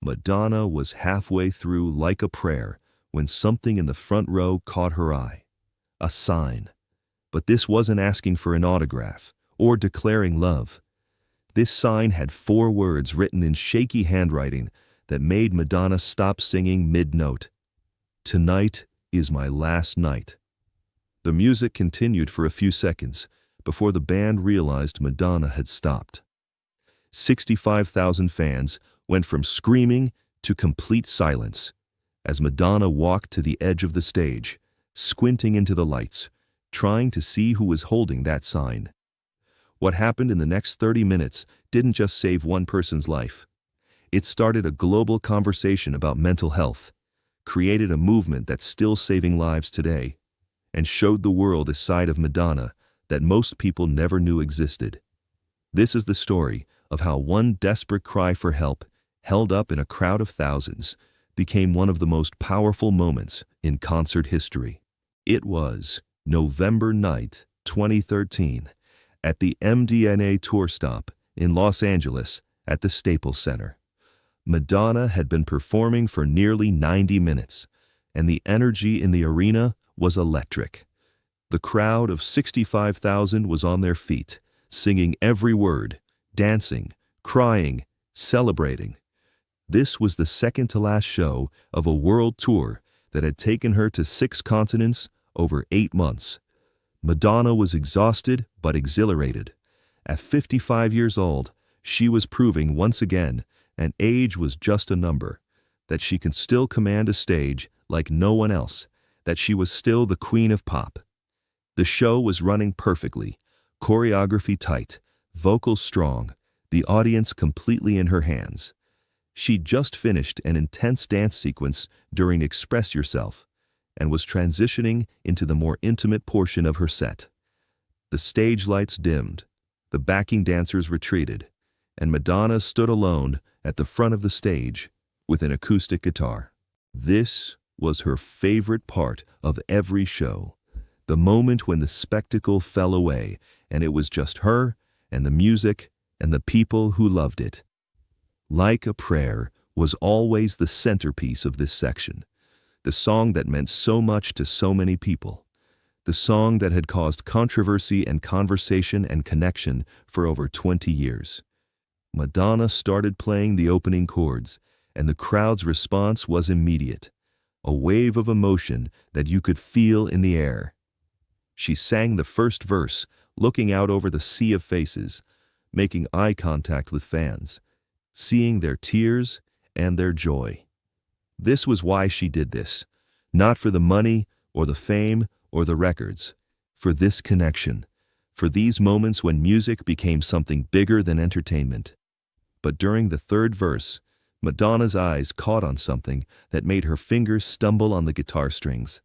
Madonna was halfway through Like a Prayer when something in the front row caught her eye. A sign. But this wasn't asking for an autograph or declaring love. This sign had 4 words written in shaky handwriting that made Madonna stop singing mid-note. "Tonight is my last night." The music continued for a few seconds before the band realized Madonna had stopped. 65,000 fans went from screaming to complete silence as Madonna walked to the edge of the stage, squinting into the lights, trying to see who was holding that sign. What happened in the next 30 minutes didn't just save one person's life. It started a global conversation about mental health, created a movement that's still saving lives today, and showed the world a side of Madonna that most people never knew existed. This is the story of how one desperate cry for help, held up in a crowd of thousands, became one of the most powerful moments in concert history. It was November 9th, 2013, at the MDNA tour stop in Los Angeles at the Staples Center. Madonna had been performing for nearly 90 minutes, and the energy in the arena was electric. The crowd of 65,000 was on their feet, singing every word, dancing, crying, celebrating. This was the second-to-last show of a world tour that had taken her to 6 continents over 8 months. Madonna was exhausted but exhilarated. At 55 years old, she was proving once again, and age was just a number, that she can still command a stage like no one else, that she was still the queen of pop. The show was running perfectly, choreography tight, vocals strong, the audience completely in her hands. She'd just finished an intense dance sequence during Express Yourself and was transitioning into the more intimate portion of her set. The stage lights dimmed, the backing dancers retreated, and Madonna stood alone at the front of the stage with an acoustic guitar. This was her favorite part of every show, the moment when the spectacle fell away and it was just her and the music and the people who loved it. Like a Prayer was always the centerpiece of this section, the song that meant so much to so many people, the song that had caused controversy and conversation and connection for over 20 years. Madonna started playing the opening chords, and the crowd's response was immediate, a wave of emotion that you could feel in the air. She sang the first verse, looking out over the sea of faces, making eye contact with fans, seeing their tears and their joy. This was why she did this, not for the money or the fame or the records, for this connection, for these moments when music became something bigger than entertainment. But during the third verse, Madonna's eyes caught on something that made her fingers stumble on the guitar strings.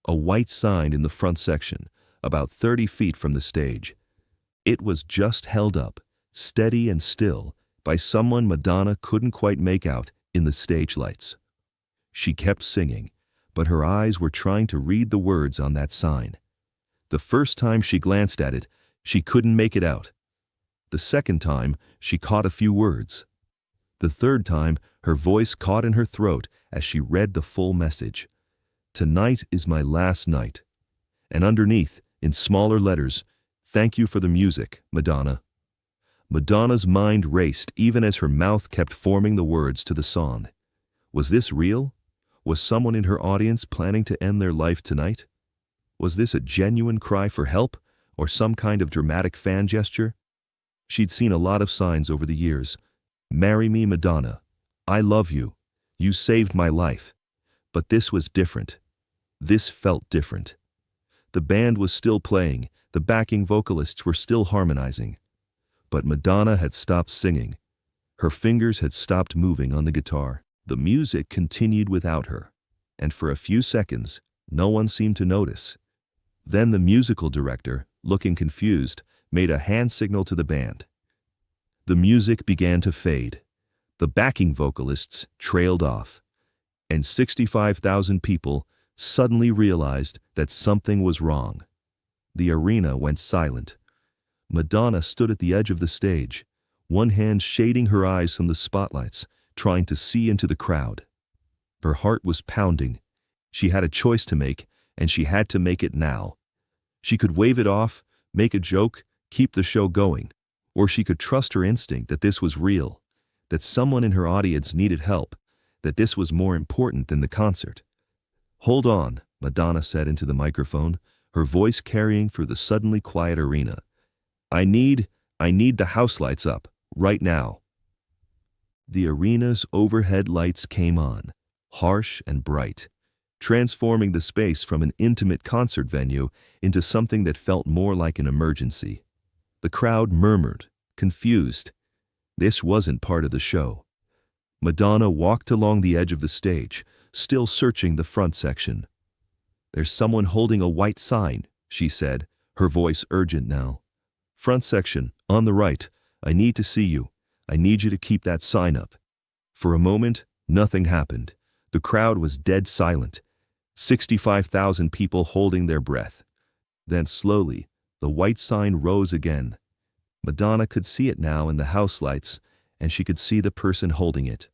A white sign in the front section, about 30 feet from the stage. It was just held up, steady and still, by someone Madonna couldn't quite make out in the stage lights. She kept singing, but her eyes were trying to read the words on that sign. The first time she glanced at it, she couldn't make it out. The second time, she caught a few words. The third time, her voice caught in her throat as she read the full message. "Tonight is my last night." And underneath, in smaller letters, "Thank you for the music, Madonna." Madonna's mind raced even as her mouth kept forming the words to the song. Was this real? Was someone in her audience planning to end their life tonight? Was this a genuine cry for help, or some kind of dramatic fan gesture? She'd seen a lot of signs over the years. "Marry me, Madonna. I love you. You saved my life." But this was different. This felt different. The band was still playing, the backing vocalists were still harmonizing. But Madonna had stopped singing. Her fingers had stopped moving on the guitar. The music continued without her, and for a few seconds, no one seemed to notice. Then the musical director, looking confused, made a hand signal to the band. The music began to fade. The backing vocalists trailed off, and 65,000 people suddenly realized that something was wrong. The arena went silent. Madonna stood at the edge of the stage, one hand shading her eyes from the spotlights, trying to see into the crowd. Her heart was pounding. She had a choice to make, and she had to make it now. She could wave it off, make a joke, keep the show going, or she could trust her instinct that this was real, that someone in her audience needed help, that this was more important than the concert. "Hold on," Madonna said into the microphone, her voice carrying through the suddenly quiet arena. I need the house lights up, right now." The arena's overhead lights came on, harsh and bright, transforming the space from an intimate concert venue into something that felt more like an emergency. The crowd murmured, confused. This wasn't part of the show. Madonna walked along the edge of the stage, still searching the front section. "There's someone holding a white sign," she said, her voice urgent now. "Front section, on the right. I need to see you. I need you to keep that sign up." For a moment, nothing happened. The crowd was dead silent. 65,000 people holding their breath. Then slowly, the white sign rose again. Madonna could see it now in the house lights, and she could see the person holding it.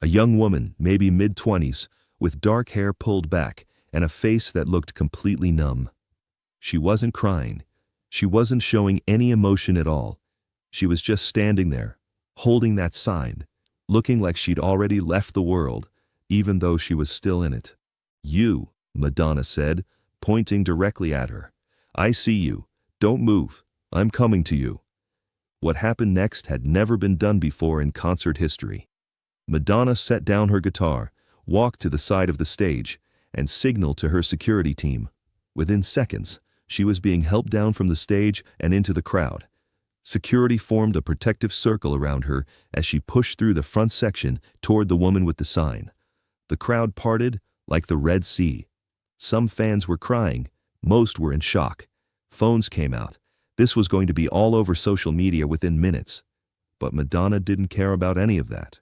A young woman, maybe mid-20s, with dark hair pulled back and a face that looked completely numb. She wasn't crying. She wasn't showing any emotion at all. She was just standing there, holding that sign, looking like she'd already left the world, even though she was still in it. "You," Madonna said, pointing directly at her. "I see you. Don't move. I'm coming to you." What happened next had never been done before in concert history. Madonna set down her guitar, walked to the side of the stage, and signaled to her security team. Within seconds, she was being helped down from the stage and into the crowd. Security formed a protective circle around her as she pushed through the front section toward the woman with the sign. The crowd parted like the Red Sea. Some fans were crying, most were in shock. Phones came out. This was going to be all over social media within minutes. But Madonna didn't care about any of that.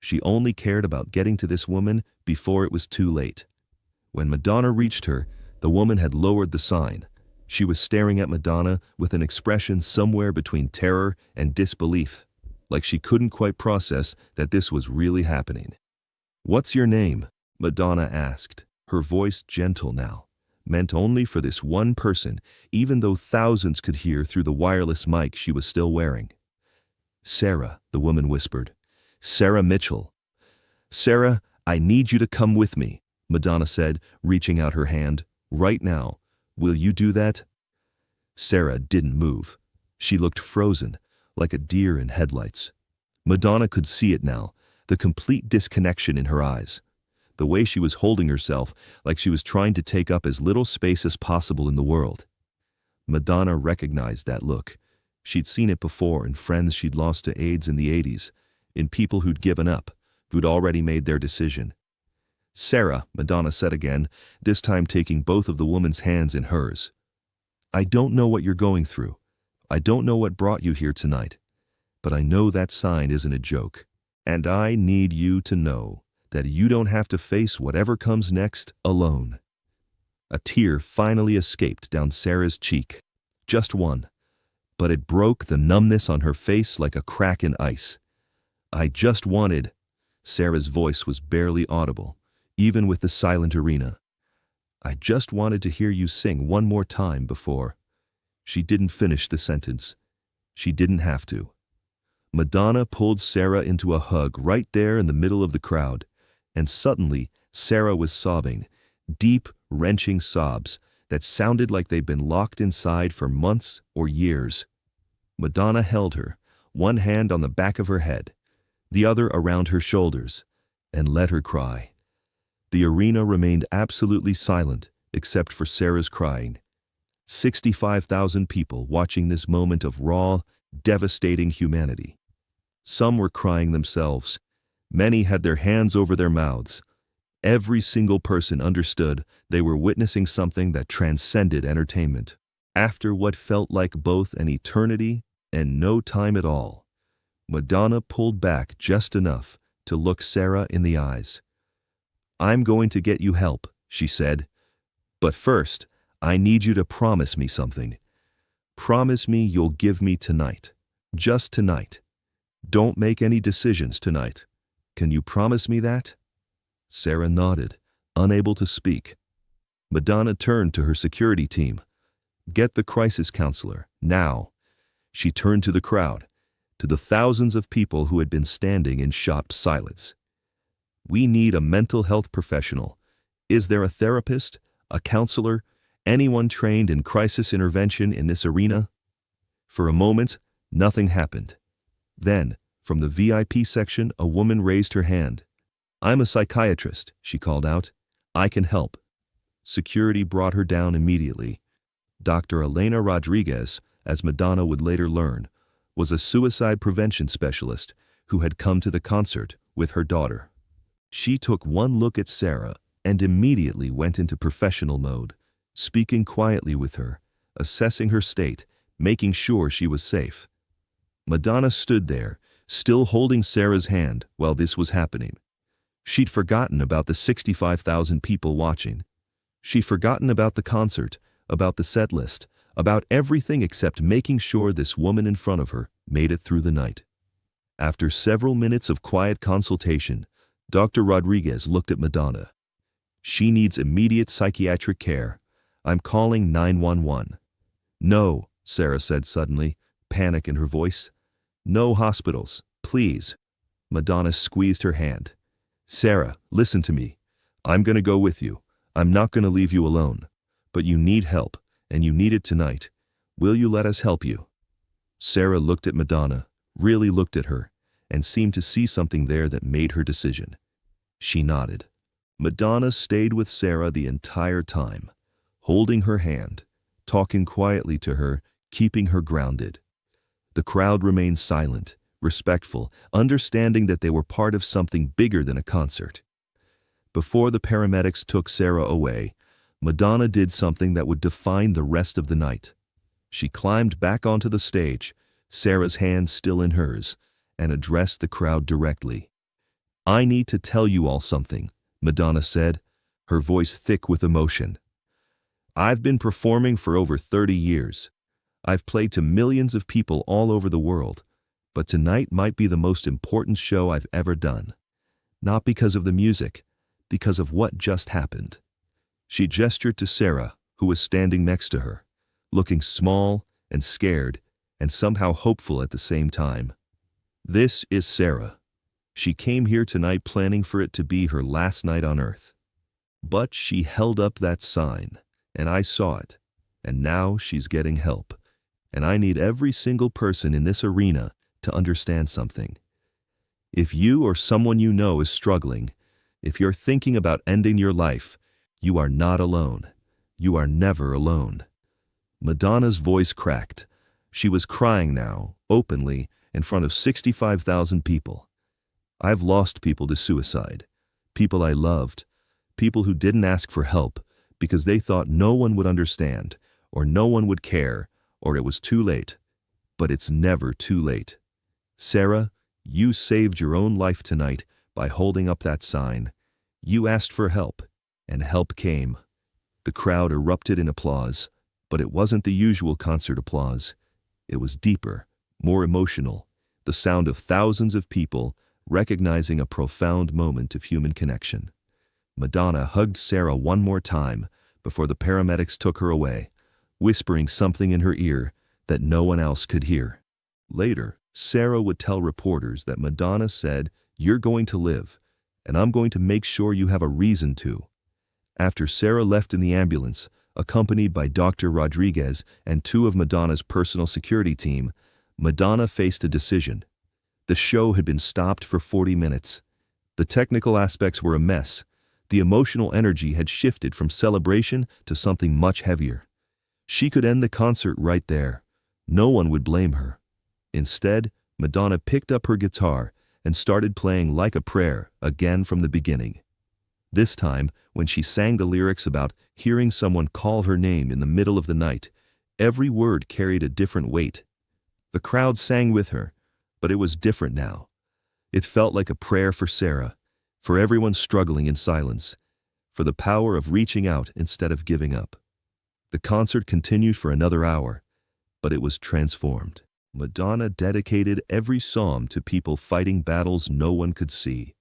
She only cared about getting to this woman before it was too late. When Madonna reached her, the woman had lowered the sign. She was staring at Madonna with an expression somewhere between terror and disbelief, like she couldn't quite process that this was really happening. "What's your name?" Madonna asked, her voice gentle now, meant only for this one person, even though thousands could hear through the wireless mic she was still wearing. "Sarah," the woman whispered. "Sarah Mitchell." "Sarah, I need you to come with me," Madonna said, reaching out her hand. "Right now. Will you do that?" Sarah didn't move. She looked frozen, like a deer in headlights. Madonna could see it now, the complete disconnection in her eyes. The way she was holding herself, like she was trying to take up as little space as possible in the world. Madonna recognized that look. She'd seen it before in friends she'd lost to AIDS in the 80s, in people who'd given up, who'd already made their decision. "Sarah," Madonna said again, this time taking both of the woman's hands in hers. "I don't know what you're going through. I don't know what brought you here tonight. But I know that sign isn't a joke. And I need you to know that you don't have to face whatever comes next alone." A tear finally escaped down Sarah's cheek. Just one. But it broke the numbness on her face like a crack in ice. "I just wanted..." Sarah's voice was barely audible, even with the silent arena. "I just wanted to hear you sing one more time before..." She didn't finish the sentence. She didn't have to. Madonna pulled Sarah into a hug right there in the middle of the crowd, and suddenly Sarah was sobbing, deep, wrenching sobs that sounded like they'd been locked inside for months or years. Madonna held her, one hand on the back of her head, the other around her shoulders, and let her cry. The arena remained absolutely silent except for Sarah's crying. 65,000 people watching this moment of raw, devastating humanity. Some were crying themselves. Many had their hands over their mouths. Every single person understood they were witnessing something that transcended entertainment. After what felt like both an eternity and no time at all, Madonna pulled back just enough to look Sarah in the eyes. "I'm going to get you help," she said. "But first, I need you to promise me something. Promise me you'll give me tonight. Just tonight. Don't make any decisions tonight. Can you promise me that?" Sarah nodded, unable to speak. Madonna turned to her security team. "Get the crisis counselor, now." She turned to the crowd, to the thousands of people who had been standing in shocked silence. "We need a mental health professional. Is there a therapist, a counselor, anyone trained in crisis intervention in this arena?" For a moment, nothing happened. Then, from the VIP section, a woman raised her hand. "I'm a psychiatrist," she called out. "I can help." Security brought her down immediately. Dr. Elena Rodriguez, as Madonna would later learn, was a suicide prevention specialist who had come to the concert with her daughter. She took one look at Sarah and immediately went into professional mode, speaking quietly with her, assessing her state, making sure she was safe. Madonna stood there, still holding Sarah's hand while this was happening. She'd forgotten about the 65,000 people watching. She'd forgotten about the concert, about the set list, about everything except making sure this woman in front of her made it through the night. After several minutes of quiet consultation, Dr. Rodriguez looked at Madonna. "She needs immediate psychiatric care. I'm calling 911. "No," Sarah said suddenly, panic in her voice. "No hospitals, please." Madonna squeezed her hand. "Sarah, listen to me. I'm going to go with you. I'm not going to leave you alone. But you need help, and you need it tonight. Will you let us help you?" Sarah looked at Madonna, really looked at her, and seemed to see something there that made her decision. She nodded. Madonna stayed with Sarah the entire time, holding her hand, talking quietly to her, keeping her grounded. The crowd remained silent, respectful, understanding that they were part of something bigger than a concert. Before the paramedics took Sarah away, Madonna did something that would define the rest of the night. She climbed back onto the stage, Sarah's hand still in hers, and addressed the crowd directly. "I need to tell you all something," Madonna said, her voice thick with emotion. "I've been performing for over 30 years. I've played to millions of people all over the world, but tonight might be the most important show I've ever done. Not because of the music, because of what just happened." She gestured to Sarah, who was standing next to her, looking small and scared and somehow hopeful at the same time. "This is Sarah. She came here tonight planning for it to be her last night on earth. But she held up that sign, and I saw it, and now she's getting help. And I need every single person in this arena to understand something. If you or someone you know is struggling, if you're thinking about ending your life, you are not alone. You are never alone." Madonna's voice cracked. She was crying now, openly, in front of 65,000 people. "I've lost people to suicide. People I loved. People who didn't ask for help because they thought no one would understand, or no one would care, or it was too late. But it's never too late. Sarah, you saved your own life tonight by holding up that sign. You asked for help, and help came." The crowd erupted in applause, but it wasn't the usual concert applause. It was deeper, more emotional, the sound of thousands of people recognizing a profound moment of human connection. Madonna hugged Sarah one more time before the paramedics took her away, whispering something in her ear that no one else could hear. Later, Sarah would tell reporters that Madonna said, "You're going to live, and I'm going to make sure you have a reason to." After Sarah left in the ambulance, accompanied by Dr. Rodriguez and 2 of Madonna's personal security team, Madonna faced a decision. The show had been stopped for 40 minutes. The technical aspects were a mess. The emotional energy had shifted from celebration to something much heavier. She could end the concert right there. No one would blame her. Instead, Madonna picked up her guitar and started playing Like a Prayer again from the beginning. This time, when she sang the lyrics about hearing someone call her name in the middle of the night, every word carried a different weight. The crowd sang with her, but it was different now. It felt like a prayer for Sarah, for everyone struggling in silence, for the power of reaching out instead of giving up. The concert continued for another hour, but it was transformed. Madonna dedicated every psalm to people fighting battles no one could see,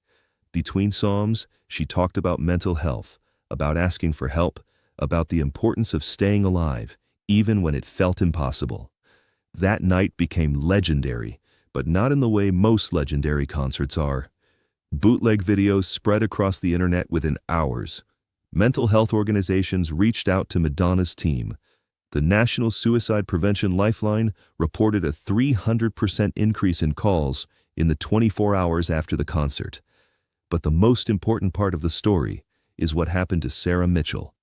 Between Psalms, she talked about mental health, about asking for help, about the importance of staying alive, even when it felt impossible. That night became legendary, but not in the way most legendary concerts are. Bootleg videos spread across the internet within hours. Mental health organizations reached out to Madonna's team. The National Suicide Prevention Lifeline reported a 300% increase in calls in the 24 hours after the concert. But the most important part of the story is what happened to Sarah Mitchell.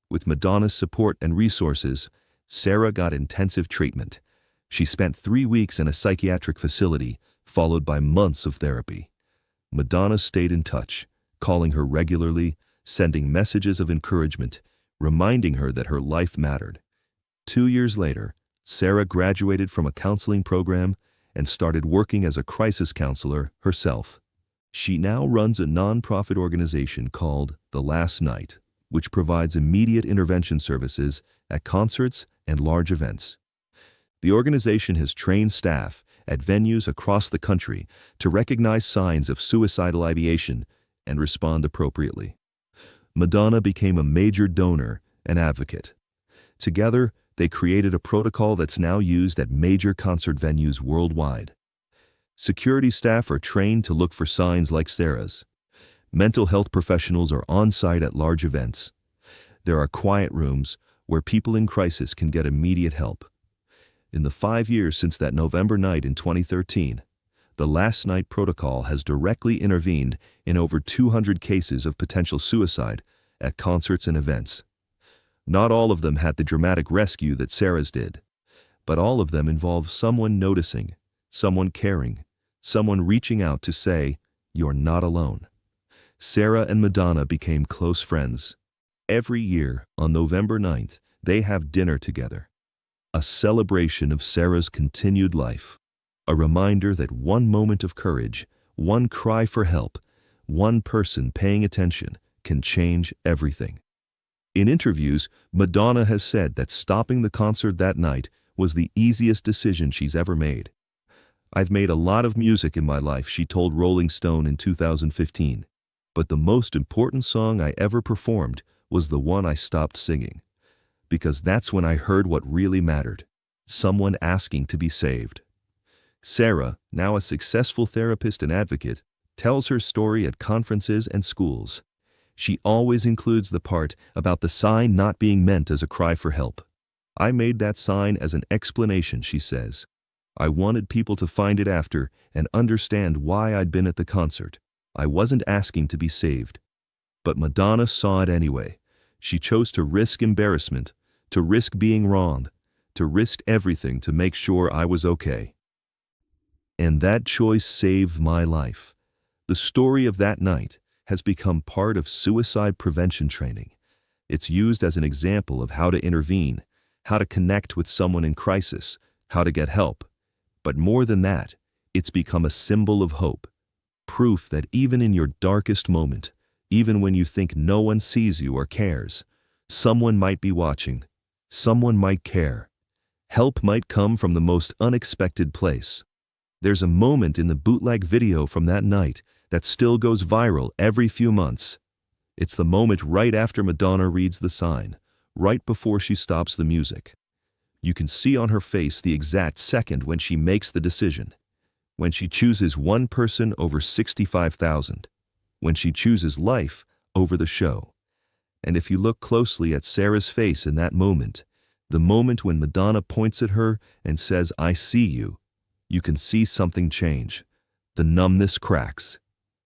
With Madonna's support and resources, Sarah got intensive treatment. She spent 3 weeks in a psychiatric facility, followed by months of therapy. Madonna stayed in touch, calling her regularly, sending messages of encouragement, reminding her that her life mattered. 2 years later, Sarah graduated from a counseling program and started working as a crisis counselor herself. She now runs a nonprofit organization called The Last Night, which provides immediate intervention services at concerts and large events. The organization has trained staff at venues across the country to recognize signs of suicidal ideation and respond appropriately. Madonna became a major donor and advocate. Together, they created a protocol that's now used at major concert venues worldwide. Security staff are trained to look for signs like Sarah's. Mental health professionals are on site at large events. There are quiet rooms where people in crisis can get immediate help. In the 5 years since that November night in 2013, the Last Night protocol has directly intervened in over 200 cases of potential suicide at concerts and events. Not all of them had the dramatic rescue that Sarah's did, but all of them involved someone noticing, someone caring, someone reaching out to say, "You're not alone." Sarah and Madonna became close friends. Every year, on November 9th, they have dinner together. A celebration of Sarah's continued life. A reminder that one moment of courage, one cry for help, one person paying attention can change everything. In interviews, Madonna has said that stopping the concert that night was the easiest decision she's ever made. "I've made a lot of music in my life," she told Rolling Stone in 2015. "But the most important song I ever performed was the one I stopped singing. Because that's when I heard what really mattered. Someone asking to be saved." Sarah, now a successful therapist and advocate, tells her story at conferences and schools. She always includes the part about the sign not being meant as a cry for help. "I made that sign as an explanation," she says. "I wanted people to find it after and understand why I'd been at the concert. I wasn't asking to be saved." But Madonna saw it anyway. She chose to risk embarrassment, to risk being wronged, to risk everything to make sure I was okay. And that choice saved my life. The story of that night has become part of suicide prevention training. It's used as an example of how to intervene, how to connect with someone in crisis, how to get help. But more than that, it's become a symbol of hope. Proof that even in your darkest moment, even when you think no one sees you or cares, someone might be watching, someone might care. Help might come from the most unexpected place. There's a moment in the bootleg video from that night that still goes viral every few months. It's the moment right after Madonna reads the sign, right before she stops the music. You can see on her face the exact second when she makes the decision, when she chooses one person over 65,000, when she chooses life over the show. And if you look closely at Sarah's face in that moment, the moment when Madonna points at her and says, "I see you," you can see something change. The numbness cracks.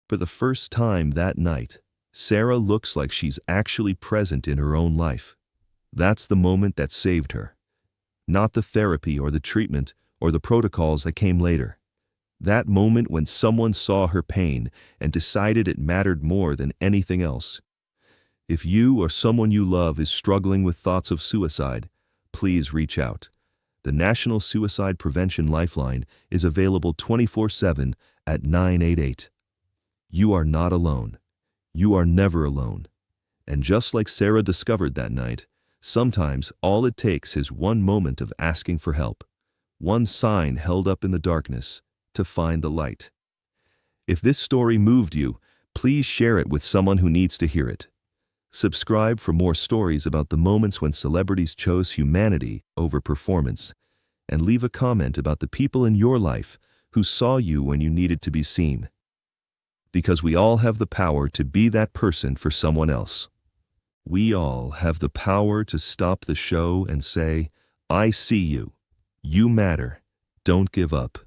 For the first time that night, Sarah looks like she's actually present in her own life. That's the moment that saved her. Not the therapy or the treatment or the protocols that came later. That moment when someone saw her pain and decided it mattered more than anything else. If you or someone you love is struggling with thoughts of suicide, please reach out. The National Suicide Prevention Lifeline is available 24/7 at 988. You are not alone. You are never alone. And just like Sarah discovered that night, sometimes all it takes is one moment of asking for help, one sign held up in the darkness to find the light. If this story moved you, Please share it with someone who needs to hear it. Subscribe for more stories about the moments when celebrities chose humanity over performance, and leave a comment about the people in your life who saw you when you needed to be seen. Because we all have the power to be that person for someone else. We all have the power to stop the show and say, "I see you. You matter. Don't give up."